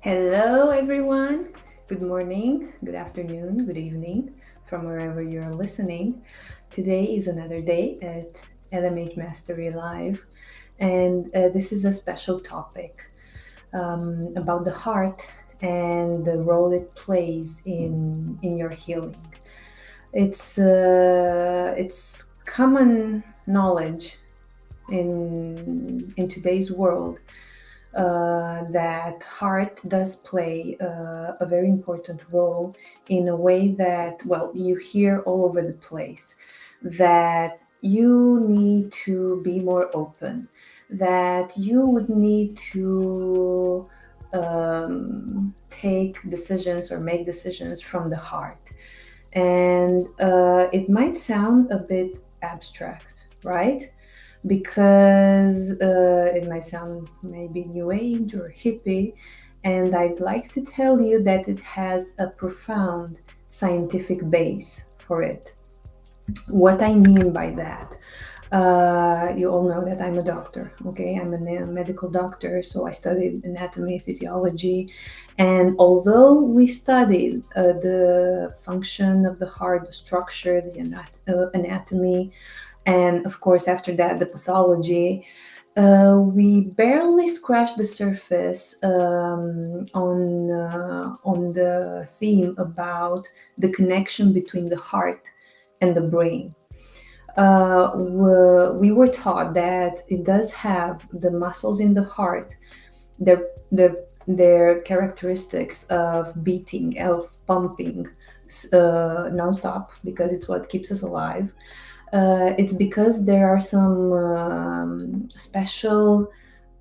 Hello, everyone. Good morning, good afternoon, good evening from wherever you're listening. Today is another day at LMH Mastery Live, and this is a special topic about the heart and the role it plays in your healing. It's common knowledge in today's world that heart does play a very important role in a way that, well, you hear all over the place, that you need to be more open, that you would need to take decisions or make decisions from the heart. And it might sound a bit abstract, right? Because it might sound maybe new age or hippie. And I'd like to tell you that it has a profound scientific base for it. What I mean by that, you all know that I'm a doctor, okay? I'm a medical doctor, so I studied anatomy, physiology, and although we studied the function of the heart, the structure, the anatomy, and of course, after that, the pathology, we barely scratched the surface on the theme about the connection between the heart and the brain. We were taught that it does have the muscles in the heart, their characteristics of beating, of pumping nonstop, because it's what keeps us alive. It's because there are some special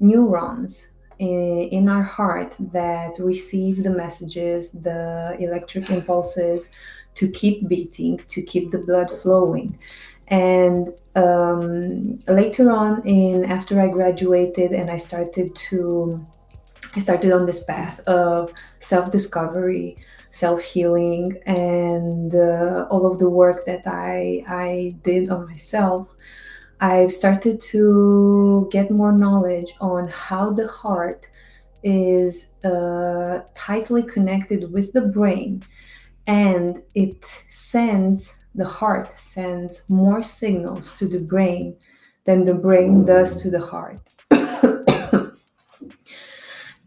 neurons in our heart that receive the messages, the electric impulses to keep beating, to keep the blood flowing. And later on, in after I graduated and I started on this path of self-discovery, self-healing, and all of the work that I did on myself. I've started to get more knowledge on how the heart is tightly connected with the brain, and the heart sends more signals to the brain than the brain does to the heart.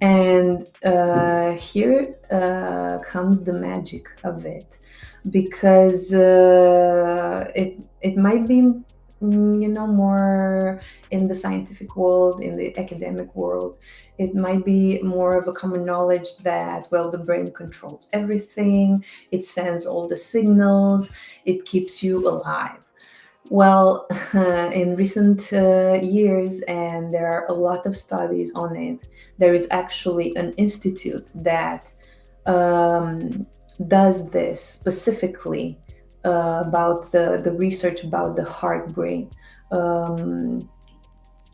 And here comes the magic of it, because it might be, more in the scientific world, in the academic world. It might be more of a common knowledge that, well, the brain controls everything. It sends all the signals. It keeps you alive. Well, in recent years, and there are a lot of studies on it, there is actually an institute that um, does this specifically about the research about the heart brain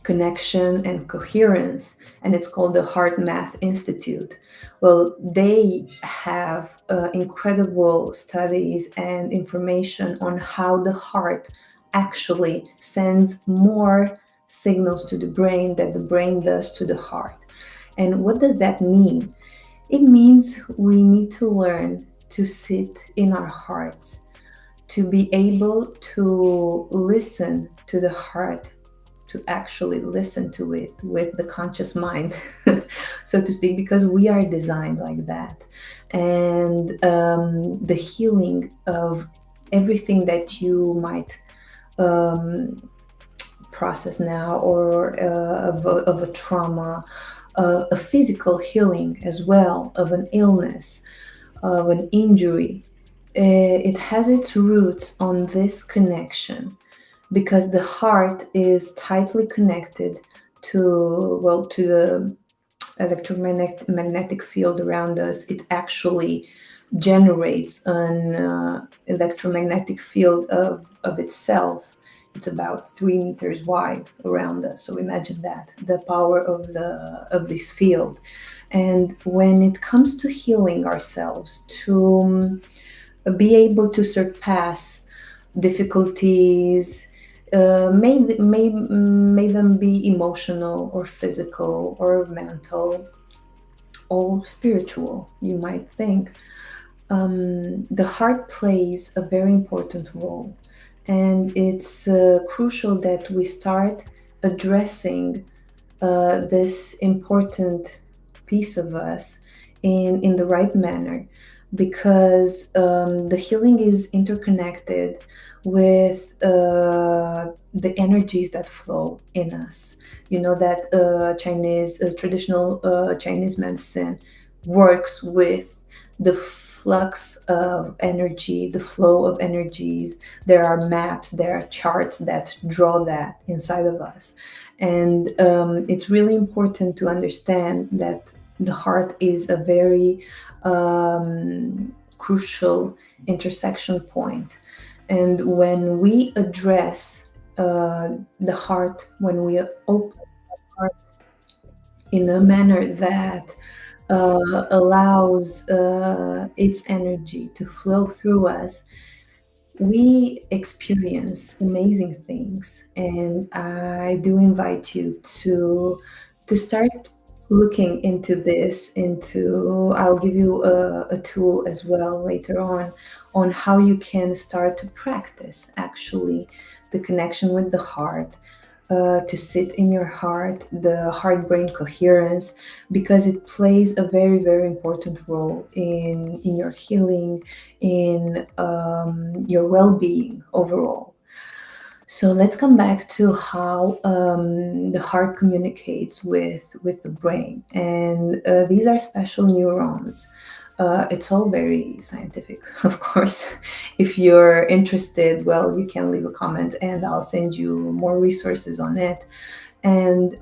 connection and coherence, and it's called the Heart Math Institute. Well, they have incredible studies and information on how the heart actually sends more signals to the brain that the brain does to the heart. And what does that mean? It means we need to learn to sit in our hearts, to be able to listen to the heart, to actually listen to it with the conscious mind, so to speak, because we are designed like that. And the healing of everything that you might process now, or of a trauma, a physical healing as well, of an illness, of an injury, it has its roots on this connection, because the heart is tightly connected to the electromagnetic field around us. It actually generates an electromagnetic field of itself. It's about 3 meters wide around us. So imagine that, the power of this field. And when it comes to healing ourselves, to be able to surpass difficulties, may them be emotional or physical or mental, all spiritual, you might think. The heart plays a very important role, and it's crucial that we start addressing this important piece of us in the right manner, because the healing is interconnected with the energies that flow in us. You know that Chinese traditional Chinese medicine works with the flux of energy, the flow of energies. There are maps, there are charts that draw that inside of us. And it's really important to understand that the heart is a very crucial intersection point. And when we address the heart, when we open the heart in a manner that allows its energy to flow through us, we experience amazing things. And I do invite you to start looking into this. Into I'll give you a tool as well later on how you can start to practice actually the connection with the heart, to sit in your heart, the heart brain coherence, because it plays a very, very important role in your healing, in your well being overall. So let's come back to how the heart communicates with the brain. And these are special neurons. It's all very scientific, of course. If you're interested, well, you can leave a comment and I'll send you more resources on it. And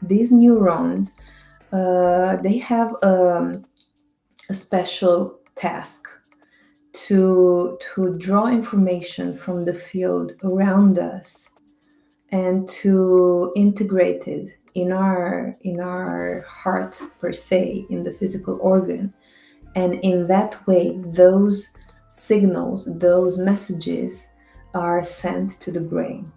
these neurons, they have a special task to draw information from the field around us and to integrate it in our heart per se, in the physical organ. And in that way, those signals, those messages are sent to the brain.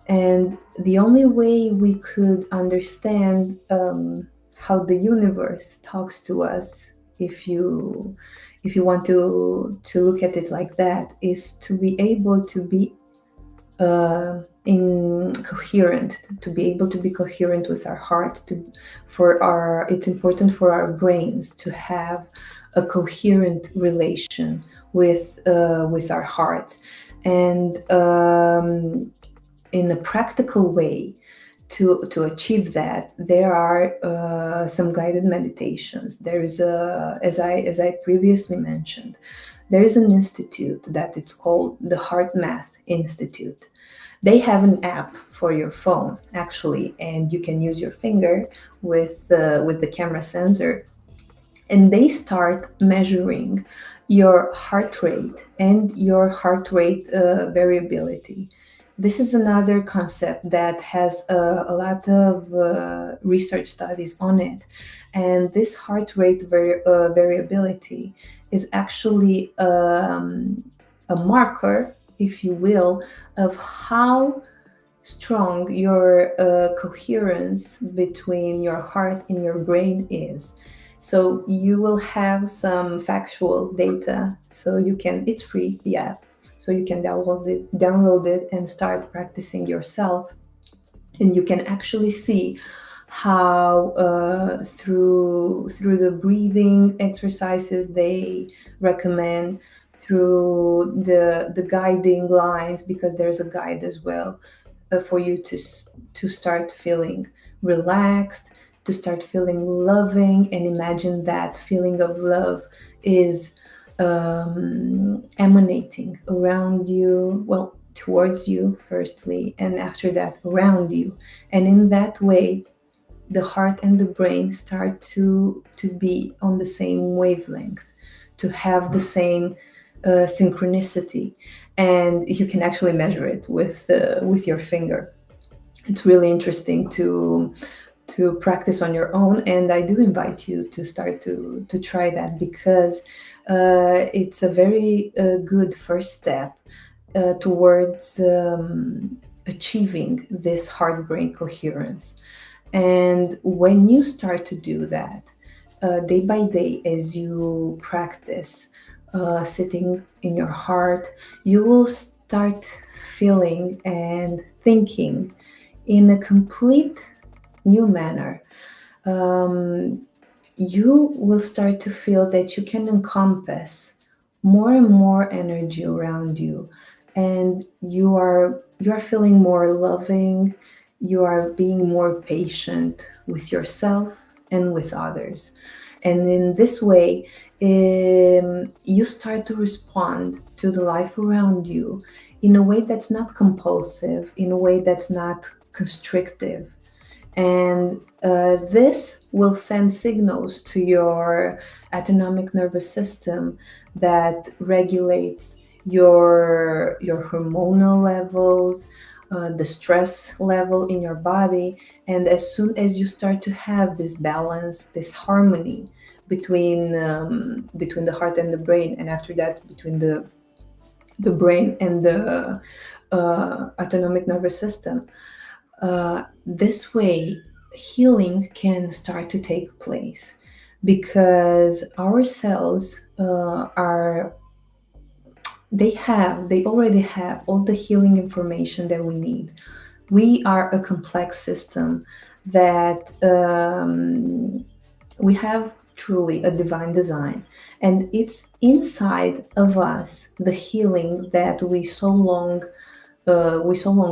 And the only way we could understand how the universe talks to us, if you want to look at it like that, is to be able to be incoherent, to be able to be coherent with our hearts. It's important for our brains to have a coherent relation with our hearts. And in a practical way, to achieve that, there are some guided meditations. There is as I previously mentioned, there is an institute that it's called the Heart Math Institute. They have an app for your phone actually, and you can use your finger with the camera sensor, and they start measuring your heart rate and your heart rate variability. This is another concept that has a lot of research studies on it. And this heart rate variability is actually a marker, if you will, of how strong your coherence between your heart and your brain is. So you will have some factual data. So it's free, the app. So you can download it and start practicing yourself. And you can actually see how through the breathing exercises they recommend, through the guiding lines, because there's a guide as well, for you to start feeling relaxed, to start feeling loving, and imagine that feeling of love is emanating around you, well, towards you firstly, and after that around you. And in that way, the heart and the brain start to be on the same wavelength, to have the same synchronicity. And you can actually measure it with your finger. It's really interesting to practice on your own, and I do invite you to start to try that, because it's a very good first step towards achieving this heart brain coherence. And when you start to do that, day by day, as you practice sitting in your heart, you will start feeling and thinking in a complete new manner. Um, you will start to feel that you can encompass more and more energy around you, and you are feeling more loving. You are being more patient with yourself and with others, and in this way, you start to respond to the life around you in a way that's not compulsive, in a way that's not constrictive. And this will send signals to your autonomic nervous system that regulates your hormonal levels, the stress level in your body. And as soon as you start to have this balance, this harmony between the heart and the brain, and after that between the brain and the autonomic nervous system, this way healing can start to take place, because our cells are they already have all the healing information that we need. We are a complex system that we have truly a divine design, and it's inside of us the healing that we so long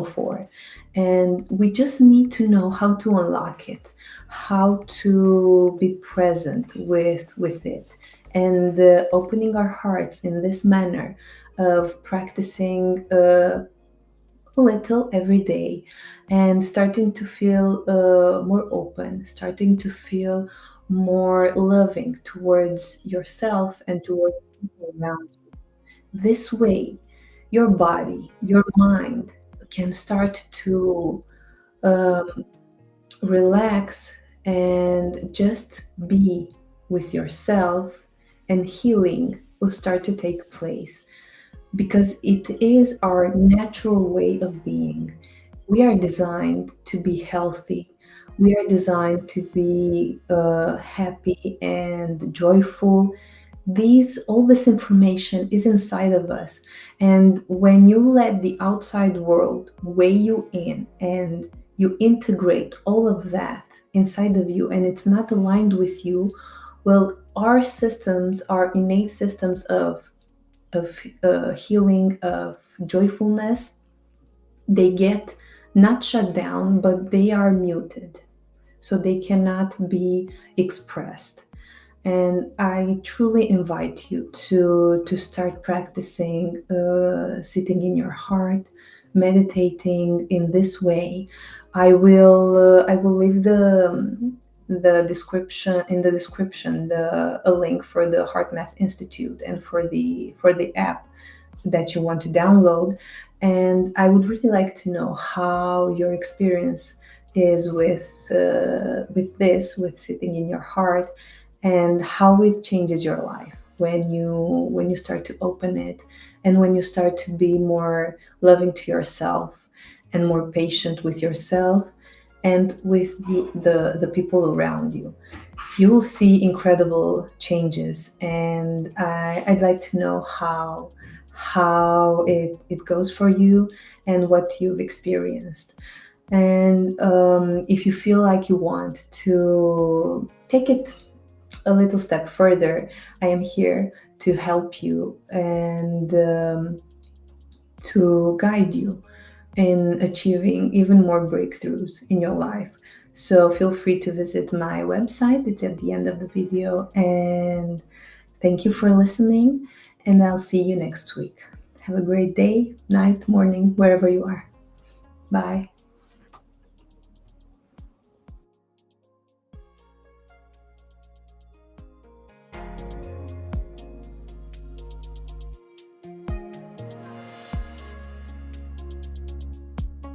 for. And we just need to know how to unlock it, how to be present with it, and opening our hearts in this manner of practicing a little every day, and starting to feel more open, starting to feel more loving towards yourself and towards people around. This way, your body, your mind can start to um, relax and just be with yourself, and healing will start to take place, because it is our natural way of being. We are designed to be healthy. We are designed to be happy and joyful. All this information is inside of us. And when you let the outside world weigh you in, and you integrate all of that inside of you, and it's not aligned with you, well, our systems, our innate systems of healing, of joyfulness, they get not shut down, but they are muted. So they cannot be expressed. And I truly invite you to start practicing sitting in your heart, meditating in this way. I will leave the description in the description, a link for the Heart Math Institute and for the app that you want to download. And I would really like to know how your experience is with sitting in your heart, and how it changes your life when you start to open it, and when you start to be more loving to yourself, and more patient with yourself and with the people around you. You will see incredible changes, and I'd like to know how it goes for you, and what you've experienced. And if you feel like you want to take it a little step further, I am here to help you, and to guide you in achieving even more breakthroughs in your life. So feel free to visit my website. It's at the end of the video. And thank you for listening. And I'll see you next week. Have a great day, night, morning, wherever you are. Bye.